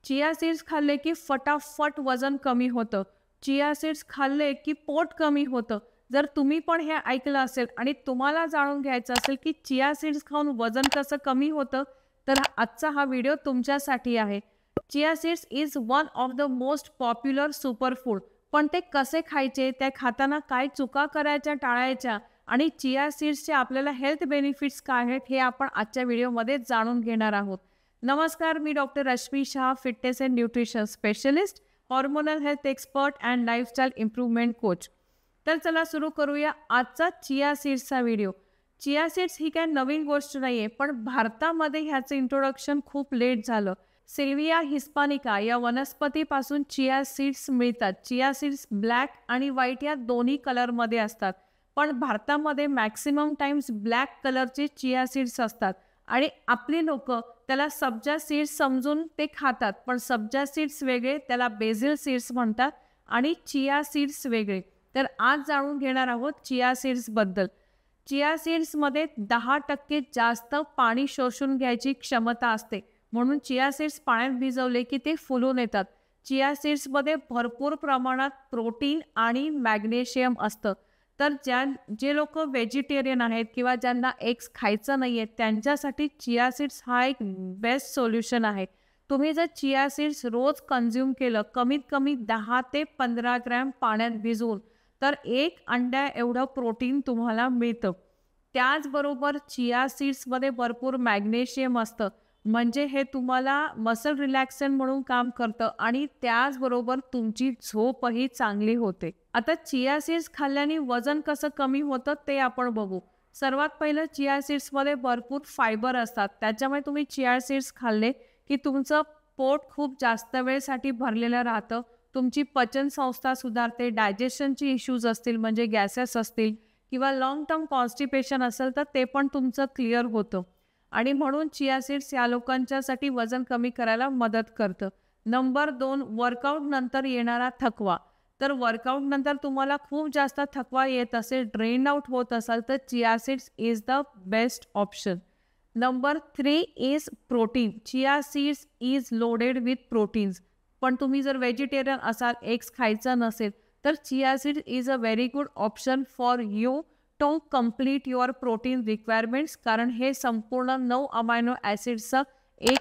Chia seeds खाल्ले की फटाफट वजन कमी होतं. चिया सीड्स खाल्ले की पोट कमी होतं. जर तुम्ही पण हे ऐकलं असेल आणि तुम्हाला जाणून घ्यायचं असेल की चिया सीड्स खाऊन वजन कसं कमी होतं, तर आजचा हा व्हिडिओ तुमच्यासाठी आहे. Chia seeds is one of the most popular super food. पण ते कसे खायचे, त्या खाताना काय चुका करायच्या टाळायच्या आणि चिया सीड्सचे आपल्याला हेल्थ बेनिफिट्स काय आहेत, हे आपण आजच्या व्हिडिओमध्ये जाणून घेणार आहोत. नमस्कार, मी doctor Rashmi Shah, fitness and nutrition specialist, hormonal health expert and lifestyle improvement coach. तर चला सुरू करूया आजचा चिया सीड्सचा व्हिडिओ. चिया सीड्स ही काय नवीन गोष्ट नाही आहे, पण भारतामध्ये ह्याचं इंट्रोडक्शन खूप लेट झालं. सिल्विया हिस्पानिका या वनस्पतीपासून चिया सीड्स मिळतात. चिया सीड्स ब्लॅक आणि व्हाईट या दोन्ही कलरमध्ये असतात, पण भारतामध्ये मॅक्सिमम टाइम्स ब्लॅक कलरचे चिया सीड्स असतात आणि आपली लोक त्याला सब्जा सीड्स समजून ते खातात. पण सब्जा सीड्स वेगळे, त्याला बेसिल सीड्स म्हणतात आणि चिया सीड्स वेगळे. तर आज जाणून घेणार आहोत चिया सीड्सबद्दल. चिया सीड्समध्ये 10% जास्त पाणी शोषून घ्यायची क्षमता असते, म्हणून चिया सीड्स पाण्यात भिजवले की ते फुलून येतात. चिया सीड्समध्ये भरपूर प्रमाणात प्रोटीन आणि मॅग्नेशियम असतं. तर जे लोक व्हेजिटेरियन आहेत किंवा ज्यांना एग्स खायचं नाही आहे, त्यांच्यासाठी चिया सीड्स हा एक बेस्ट सोल्युशन आहे. तुम्ही जर चिया सीड्स रोज कन्झ्युम केलं, कमीत कमी 10 ते 15 ग्रॅम पाण्यात भिजवून, तर एक अंड्या एवढं प्रोटीन तुम्हाला मिळतं. त्याचबरोबर चिया सीड्समध्ये भरपूर मॅग्नेशियम असतं, म्हणजे हे तुम्हाला मसल रिलॅक्सन म्हणून काम करतं आणि त्याचबरोबर तुमची झोपही चांगली होते. आता चिया सीड्स खाल्ल्याने वजन कसं कमी होतं ते आपण बघू. सर्वात पहिलं, चिया सीड्समध्ये भरपूर फायबर असतात. त्याच्यामुळे तुम्ही चिया सीड्स खाल्ले की तुमचं पोट खूप जास्त वेळेसाठी भरलेलं राहतं. तुमची पचनसंस्था सुधारते. डायजेशनचे इश्यूज असतील म्हणजे गॅसेस असतील किंवा लॉंग टर्म कॉन्स्टिपेशन असेल तर ते पण तुमचं क्लिअर होतं आणि म्हणून चिया सीड्स या लोकांच्यासाठी वजन कमी करायला मदत करतं. नंबर 2, वर्कआउट नंतर येणारा थकवा. तर वर्कआउट नंतर तुम्हाला खूप जास्त थकवा येत असेल, ड्रेन आउट होत असाल, तर chia seeds is the best option. Number 3 is protein. Chia seeds is loaded with proteins. पण तुम्ही जर व्हेजिटेरियन असाल, एग्स खायचं नसेल, तर chia seeds is a very good option for you to complete your protein requirements. कारण हे संपूर्ण 9 अमायनो ॲसिड्सचं एक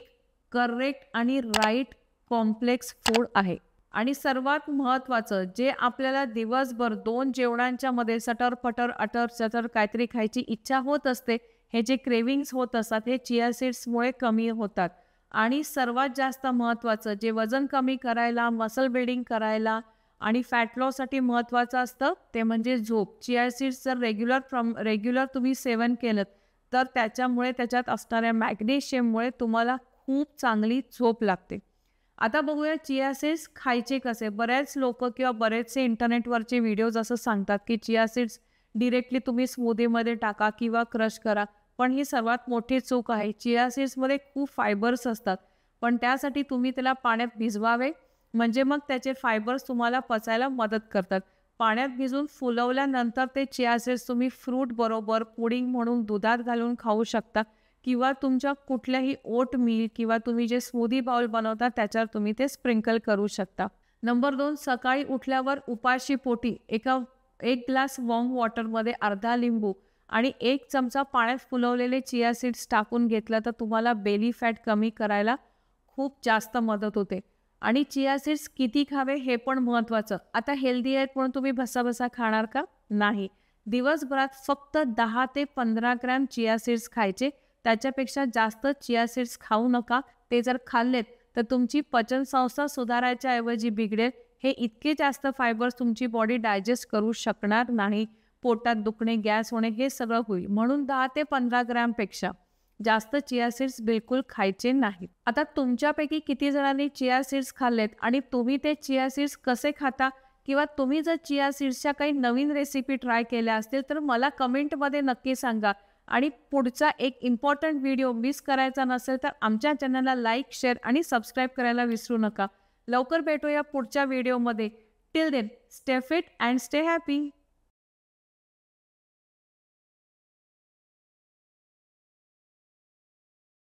करेक्ट आणि राईट कॉम्प्लेक्स फूड आहे. आणि सर्वात महत्त्वाचं, जे आपल्याला दिवसभर 2 जेवणांच्या मध्ये सटर-फटर, अटर-चटर काहीतरी खायची इच्छा होत असते, हे जे क्रेविंग्स होत असतात, हे चिया सीड्समुळे कमी होतात. आणि सर्वात जास्त महत्त्वाचं, जे वजन कमी करायला, मसल बिल्डिंग करायला आणि फॅट लॉससाठी महत्त्वाचं असतं, ते म्हणजे झोप. चिया सीड्स जर रेग्युलर तुम्ही सेवन केलं, तर त्याच्यामुळे त्याच्यात असणाऱ्या मॅग्नेशियममुळे तुम्हाला खूप चांगली झोप लागते. आता बघूया चिया सीड्स खायचे कसे. बऱ्याच लोक किंवा बरेचसे इंटरनेटवरचे व्हिडिओज असं सांगतात की चिया सीड्स डिरेक्टली तुम्ही स्मूदीमध्ये टाका किंवा क्रश करा, पण ही सर्वात मोठी चूक आहे. चिया सीड्समध्ये खूप फायबर्स असतात, पण त्यासाठी तुम्ही त्याला पाण्यात भिजवावे, म्हणजे मग त्याचे फायबर्स तुम्हाला पचायला मदत करतात. पाण्यात भिजवून फुलवल्यानंतर ते चिया सीड्स तुम्ही फ्रूट बरोबर पुडिंग म्हणून दुधात घालून खाऊ शकता किंवा तुमच्या कुठल्याही ओट मील किंवा तुम्ही जे स्मूदी बाउल बनवता त्याच्यावर तुम्ही ते स्प्रिंकल करू शकता. नंबर 2, सकाळी उठल्यावर उपाशी पोटी 1 ग्लास वॉर्म वॉटरमध्ये अर्धा लिंबू आणि 1 चमचा पाण्यात फुलवलेले चिया सीड्स टाकून घेतलं, तर तुम्हाला बेली फॅट कमी करायला खूप जास्त मदत होते. आणि चिया सीड्स किती खावे हे पण महत्त्वाचं. आता हेल्दी आहेत म्हणून तुम्ही भसाभसा खाणार का? नाही. दिवसभरात फक्त 10 ते 15 ग्रॅम चिया सीड्स खायचे. त्याच्यापेक्षा जास्त चिया सीड्स खाऊ नका. ते जर खाल्लेत तर तुमची पचनसंस्था सुधारायच्या ऐवजी बिघडेल. हे इतके जास्त फायबर्स तुमची बॉडी डायजेस्ट करू शकणार नाही. पोटात दुखणे, गॅस होणे हे सगळं होईल. म्हणून 10 ते 15 ग्रॅमपेक्षा जास्त चिया सीड्स बिलकुल खायचे नाहीत. आता तुमच्यापैकी किती जणांनी चिया सीड्स खाल्लेत आणि तुम्ही ते चिया सीड्स कसे खाता किंवा तुम्ही जर चिया सीड्सच्या काही नवीन रेसिपी ट्राय केल्या असतील, तर मला कमेंटमध्ये नक्की सांगा. आणि पुढचा एक इम्पॉर्टंट व्हिडिओ मिस करायचा नसेल तर आमच्या चॅनलला लाईक, शेअर आणि सबस्क्राईब करायला विसरू नका. लवकर भेटूया पुढच्या व्हिडिओमध्ये. Till then, stay fit and stay happy.